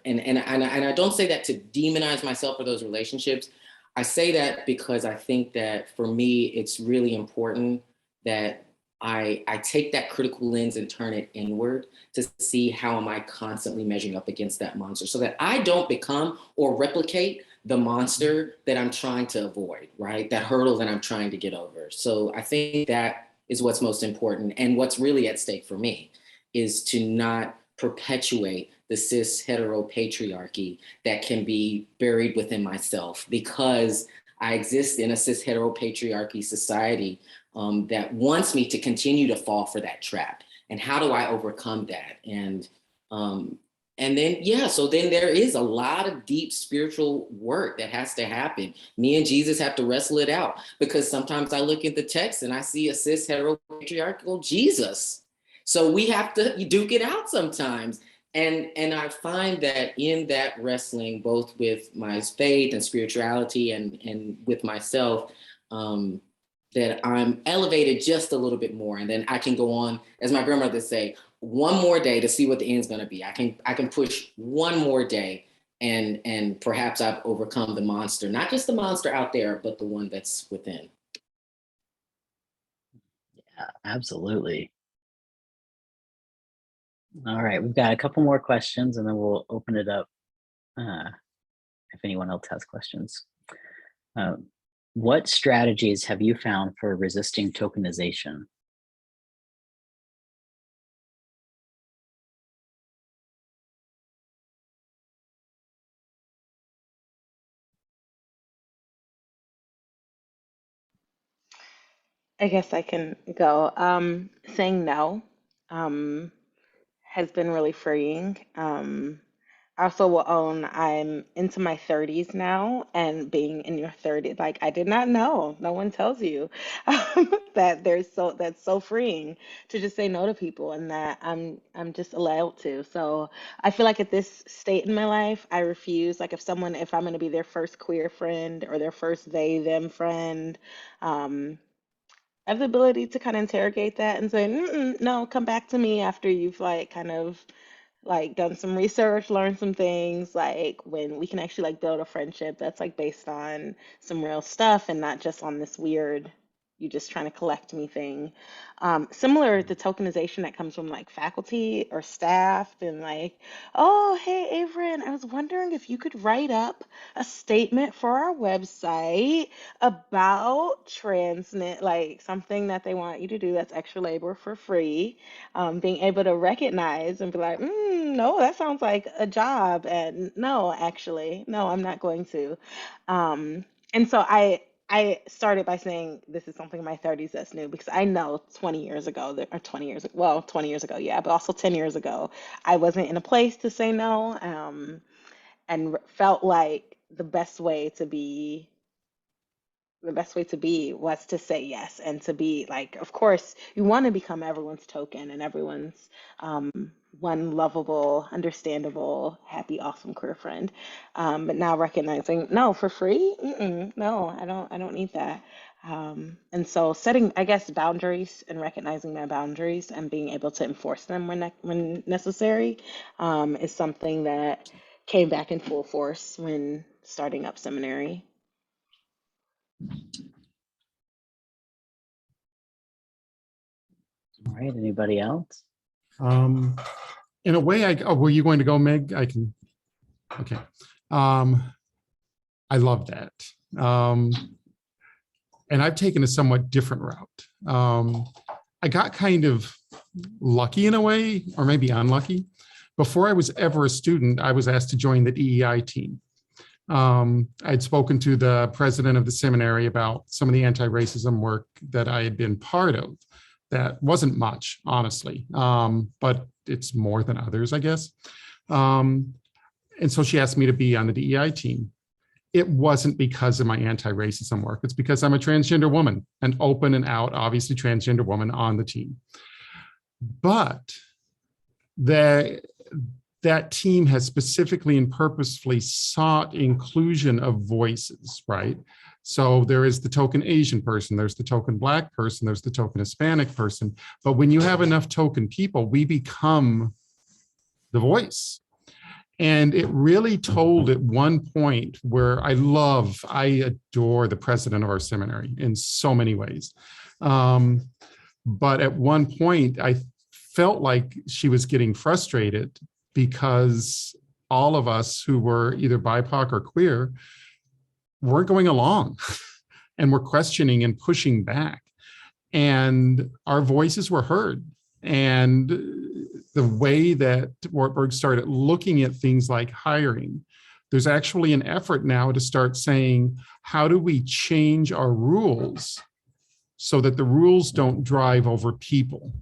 and I don't say that to demonize myself or those relationships. I say that because I think that for me, it's really important that I take that critical lens and turn it inward to see how am I constantly measuring up against that monster so that I don't become or replicate the monster that I'm trying to avoid, right? That hurdle that I'm trying to get over. So I think that is what's most important. And what's really at stake for me is to not perpetuate the cis heteropatriarchy that can be buried within myself, because I exist in a cis heteropatriarchy society that wants me to continue to fall for that trap. And how do I overcome that? And then, yeah, so then there is a lot of deep spiritual work that has to happen. Me and Jesus have to wrestle it out, because sometimes I look at the text and I see a cis heteropatriarchal Jesus. So we have to duke it out sometimes. And I find that in that wrestling, both with my faith and spirituality and with myself, that I'm elevated just a little bit more. And then I can go on, as my grandmother would say, one more day to see what the end's gonna be. I can push one more day and perhaps I've overcome the monster, not just the monster out there, but the one that's within. Yeah, absolutely. All right, we've got a couple more questions and then we'll open it up if anyone else has questions. What strategies have you found for resisting tokenization? I guess I can go. Saying no has been really freeing. I also will own I'm into my 30s now, and being in your 30s, like I did not know. No one tells you that that's so freeing to just say no to people, and that I'm just allowed to. So I feel like at this state in my life, I refuse. Like if I'm going to be their first queer friend or their first they them friend, um, I have the ability to kind of interrogate that and say, mm-mm, no, come back to me after you've like kind of like done some research, learned some things, like when we can actually like build a friendship that's like based on some real stuff and not just on this weird, you just trying to collect me thing. Similar the tokenization that comes from like faculty or staff and like, oh, hey, Averin, I was wondering if you could write up a statement for our website about transnet, like something that they want you to do that's extra labor for free, being able to recognize and be like, no, that sounds like a job. And no, actually, no, I'm not going to. And so I started by saying this is something in my 30s that's new because I know 20 years ago, or 20 years, well, 20 years ago, yeah, but also 10 years ago, I wasn't in a place to say no, and felt like the best way to be was to say yes and to be like, of course, you want to become everyone's token and everyone's one lovable, understandable, happy, awesome queer friend. But now recognizing, no, for free, no, I don't need that. And so setting, I guess, boundaries and recognizing my boundaries and being able to enforce them when necessary is something that came back in full force when starting up seminary. All right, anybody else? In a way, were you going to go, Meg? I can. Okay. I love that. And I've taken a somewhat different route. I got kind of lucky in a way, or maybe unlucky. Before I was ever a student, I was asked to join the DEI team. I'd spoken to the president of the seminary about some of the anti-racism work that I had been part of. That wasn't much, honestly, but it's more than others, I guess. And so she asked me to be on the DEI team. It wasn't because of my anti-racism work. It's because I'm a transgender woman, an open and out, obviously transgender woman on the team. But that team has specifically and purposefully sought inclusion of voices, right? So there is the token Asian person, there's the token Black person, there's the token Hispanic person. But when you have enough token people, we become the voice. And it really told at one point where I adore the president of our seminary in so many ways. But at one point, I felt like she was getting frustrated because all of us who were either BIPOC or queer weren't going along and were questioning and pushing back. And our voices were heard. And the way that Wartburg started looking at things like hiring, there's actually an effort now to start saying, how do we change our rules so that the rules don't drive over people?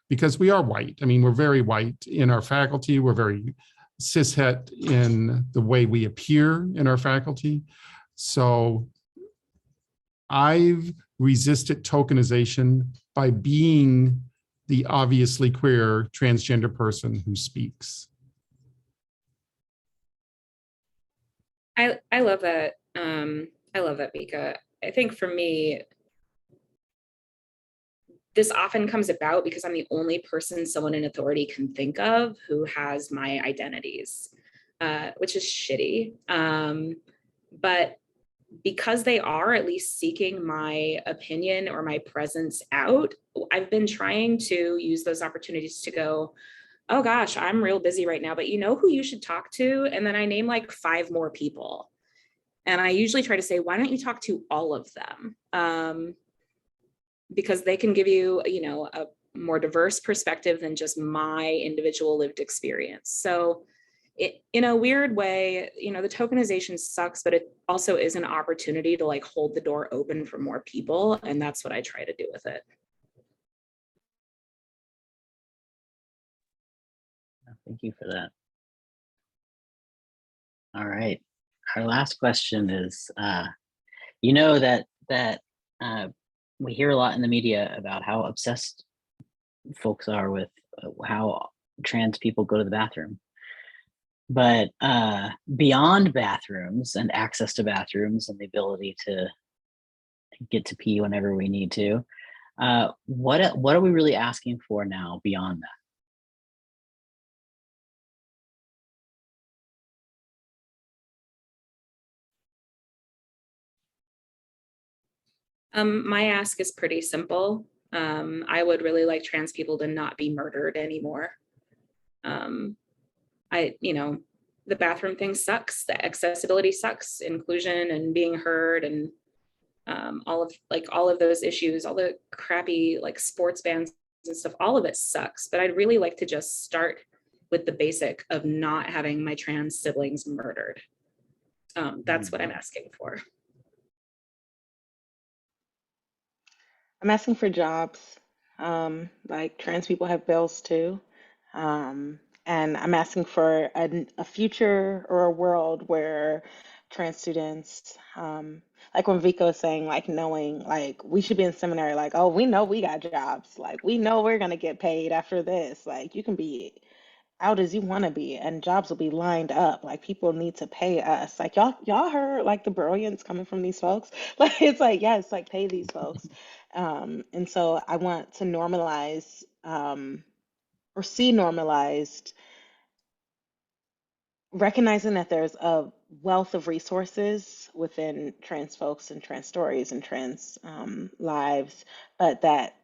Because we are white. I mean, we're very white in our faculty. We're very cishet in the way we appear in our faculty. So I've resisted tokenization by being the obviously queer transgender person who speaks. I love that. I love that, Mika. I think for me, this often comes about because I'm the only person someone in authority can think of who has my identities, which is shitty. But because they are at least seeking my opinion or my presence out, I've been trying to use those opportunities to go, oh gosh, I'm real busy right now, but you know who you should talk to? And then I name like 5 more people. And I usually try to say, why don't you talk to all of them? Because they can give you, a more diverse perspective than just my individual lived experience. So in a weird way, the tokenization sucks, but it also is an opportunity to like hold the door open for more people. And that's what I try to do with it. Thank you for that. All right. Our last question is, you know that we hear a lot in the media about how obsessed folks are with how trans people go to the bathroom. But beyond bathrooms and access to bathrooms and the ability to get to pee whenever we need to, what are we really asking for now beyond that? My ask is pretty simple. I would really like trans people to not be murdered anymore. The bathroom thing sucks. The accessibility sucks. Inclusion and being heard and all of those issues, all the crappy like sports bans and stuff, all of it sucks. But I'd really like to just start with the basic of not having my trans siblings murdered. That's what I'm asking for. I'm asking for jobs. Like trans people have bills too. And I'm asking for a future or a world where trans students, like when Vico was saying, like knowing, like we should be in seminary, like, oh, we know we got jobs. Like we know we're gonna get paid after this. Like you can be out as you want to be and jobs will be lined up. Like people need to pay us. Like y'all heard like the brilliance coming from these folks. Like it's like, yes, like pay these folks. And so I want to normalize or see normalized recognizing that there's a wealth of resources within trans folks and trans stories and trans lives, but that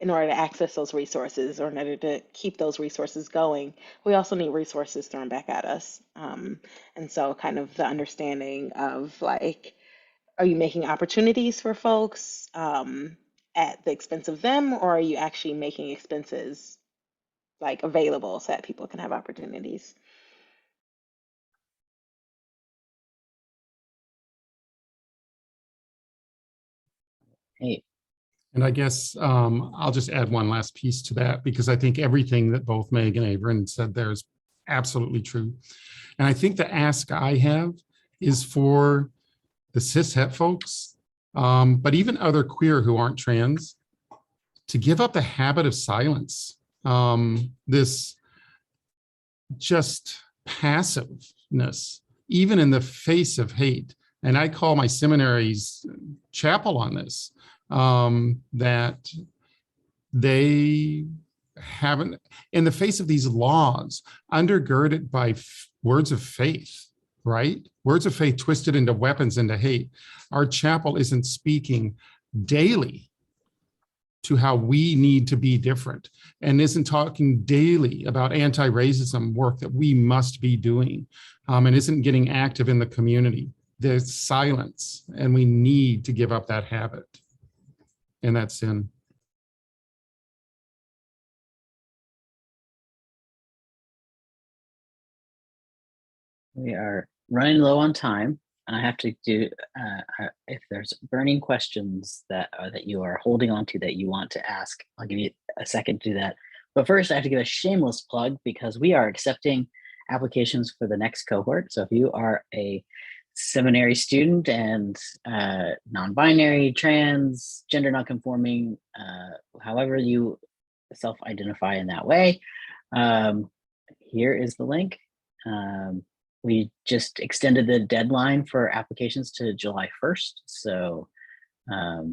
in order to access those resources or in order to keep those resources going, we also need resources thrown back at us. And so kind of the understanding of like, are you making opportunities for folks at the expense of them, or are you actually making expenses like available so that people can have opportunities? Hey, And I guess I'll just add one last piece to that, because I think everything that both Meg and Averin said there is absolutely true. And I think the ask I have is for the cishet folks, but even other queer who aren't trans, to give up the habit of silence, this just passiveness, even in the face of hate. And I call my seminary's chapel on this, that they haven't, in the face of these laws, undergirded by words of faith, right? Words of faith twisted into weapons, into hate. Our chapel isn't speaking daily to how we need to be different, and isn't talking daily about anti-racism work that we must be doing, and isn't getting active in the community. There's silence, and we need to give up that habit and that sin. we are running low on time. I have to do, if there's burning questions that you are holding on to that you want to ask, I'll give you a second to do that. But first, I have to give a shameless plug because we are accepting applications for the next cohort. So if you are a seminary student and non-binary, trans, gender non-conforming, however you self-identify in that way, here is the link. We just extended the deadline for applications to July 1st. So I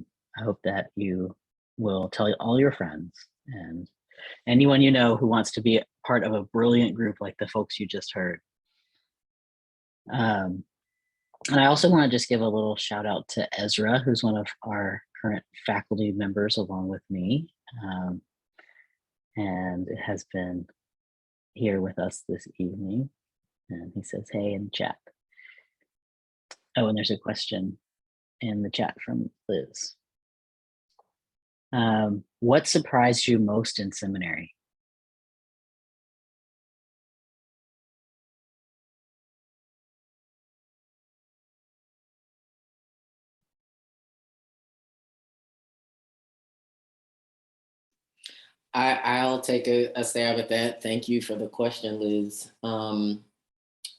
hope that you will tell all your friends and anyone you know who wants to be part of a brilliant group like the folks you just heard. And I also want to just give a little shout out to Ezra, who's one of our current faculty members along with me. And it has been here with us this evening. And he says, hey, in the chat. Oh, and there's a question in the chat from Liz. What surprised you most in seminary? I'll take a stab at that. Thank you for the question, Liz.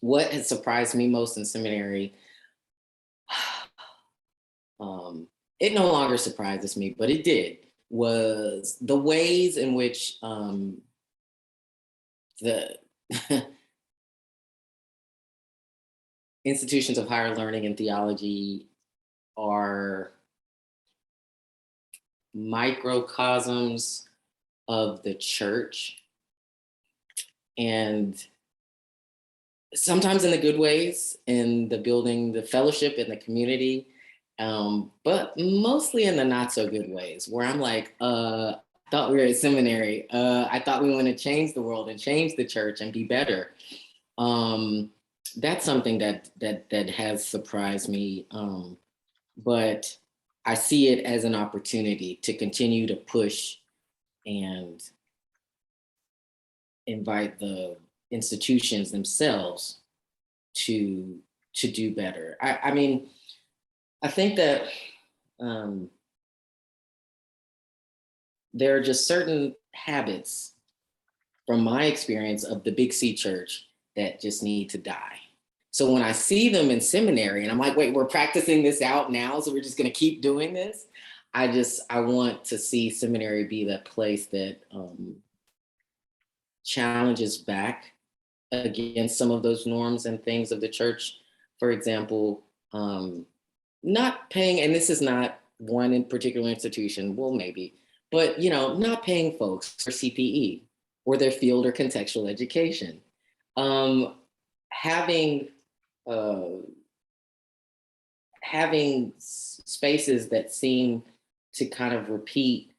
What has surprised me most in seminary, it no longer surprises me, but it did, was the ways in which the institutions of higher learning and theology are microcosms of the church, and sometimes in the good ways, in the building the fellowship in the community, but mostly in the not so good ways, where I'm like, I thought we were at seminary. I thought we want to change the world and change the church and be better. That's something that has surprised me, but I see it as an opportunity to continue to push and invite the institutions themselves to do better. I mean, I think that there are just certain habits from my experience of the Big C church that just need to die. So when I see them in seminary and I'm like, wait, we're practicing this out now, so we're just gonna keep doing this. I want to see seminary be that place that challenges back against some of those norms and things of the church. For example, not paying, and this is not one in particular institution, well, maybe, but not paying folks for CPE or their field or contextual education. Having spaces that seem to kind of repeat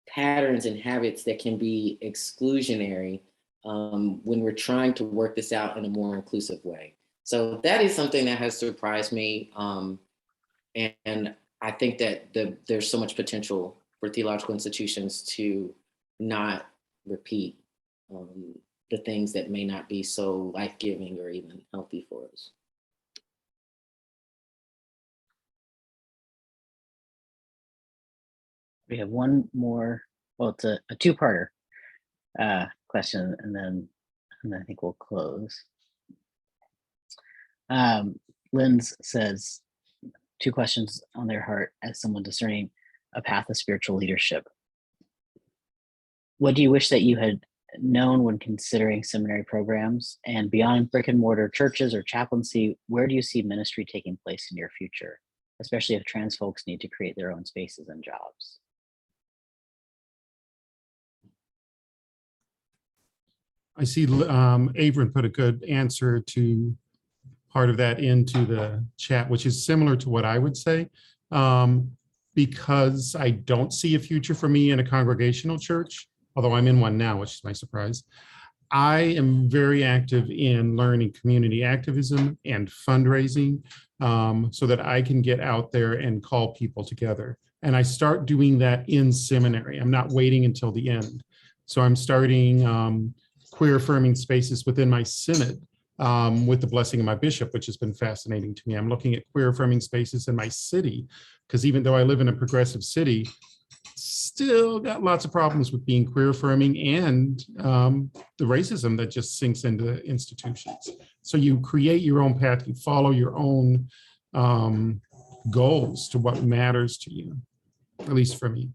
patterns and habits that can be exclusionary when we're trying to work this out in a more inclusive way. So that is something that has surprised me. And I think that there's so much potential for theological institutions to not repeat the things that may not be so life-giving or even healthy for us. We have one more, well, it's a two-parter question, and then I think we'll close. Linz says, 2 questions on their heart as someone discerning a path of spiritual leadership. What do you wish that you had known when considering seminary programs? And beyond brick and mortar churches or chaplaincy, where do you see ministry taking place in your future, especially if trans folks need to create their own spaces and jobs? I see Averin put a good answer to part of that into the chat, which is similar to what I would say. Because I don't see a future for me in a congregational church, although I'm in one now, which is my surprise. I am very active in learning community activism and fundraising so that I can get out there and call people together. And I start doing that in seminary. I'm not waiting until the end. So I'm starting queer affirming spaces within my synod with the blessing of my bishop, which has been fascinating to me. I'm looking at queer affirming spaces in my city, because even though I live in a progressive city, still got lots of problems with being queer affirming and the racism that just sinks into institutions. So you create your own path, you follow your own goals to what matters to you, at least for me.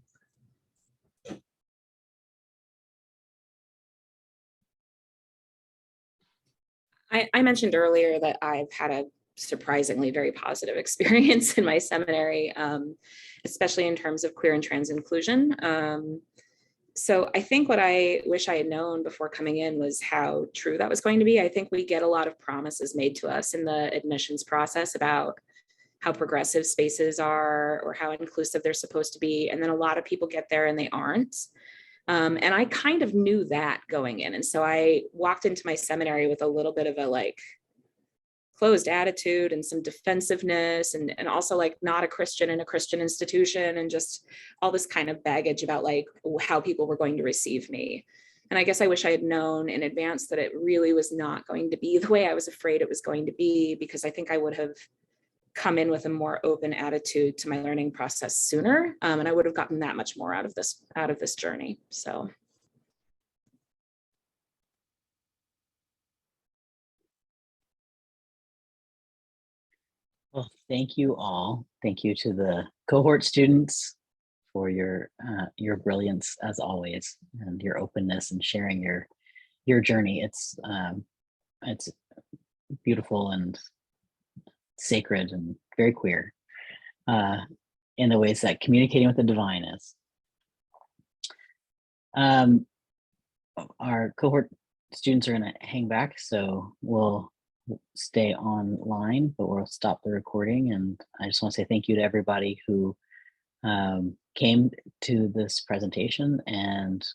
I mentioned earlier that I've had a surprisingly very positive experience in my seminary, especially in terms of queer and trans inclusion. So I think what I wish I had known before coming in was how true that was going to be. I think we get a lot of promises made to us in the admissions process about how progressive spaces are or how inclusive they're supposed to be. And then a lot of people get there and they aren't. And I kind of knew that going in. And so I walked into my seminary with a little bit of a closed attitude and some defensiveness and also not a Christian in a Christian institution and just all this kind of baggage about how people were going to receive me. And I guess I wish I had known in advance that it really was not going to be the way I was afraid it was going to be, because I think I would have come in with a more open attitude to my learning process sooner. And I would have gotten that much more out of this journey. So. Well, thank you all. Thank you to the cohort students for your brilliance as always, and your openness and sharing your journey. It's beautiful and sacred and very queer in the ways that communicating with the divine is. Our cohort students are going to hang back, so we'll stay online, but we'll stop the recording. And I just want to say thank you to everybody who came to this presentation. And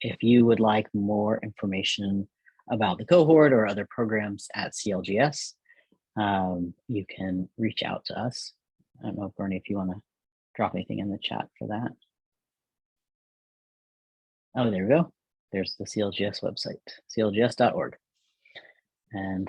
if you would like more information about the cohort or other programs at CLGS, you can reach out to us. I don't know, Bernie, if you want to drop anything in the chat for that. Oh, there we go. There's the CLGS website, clgs.org. And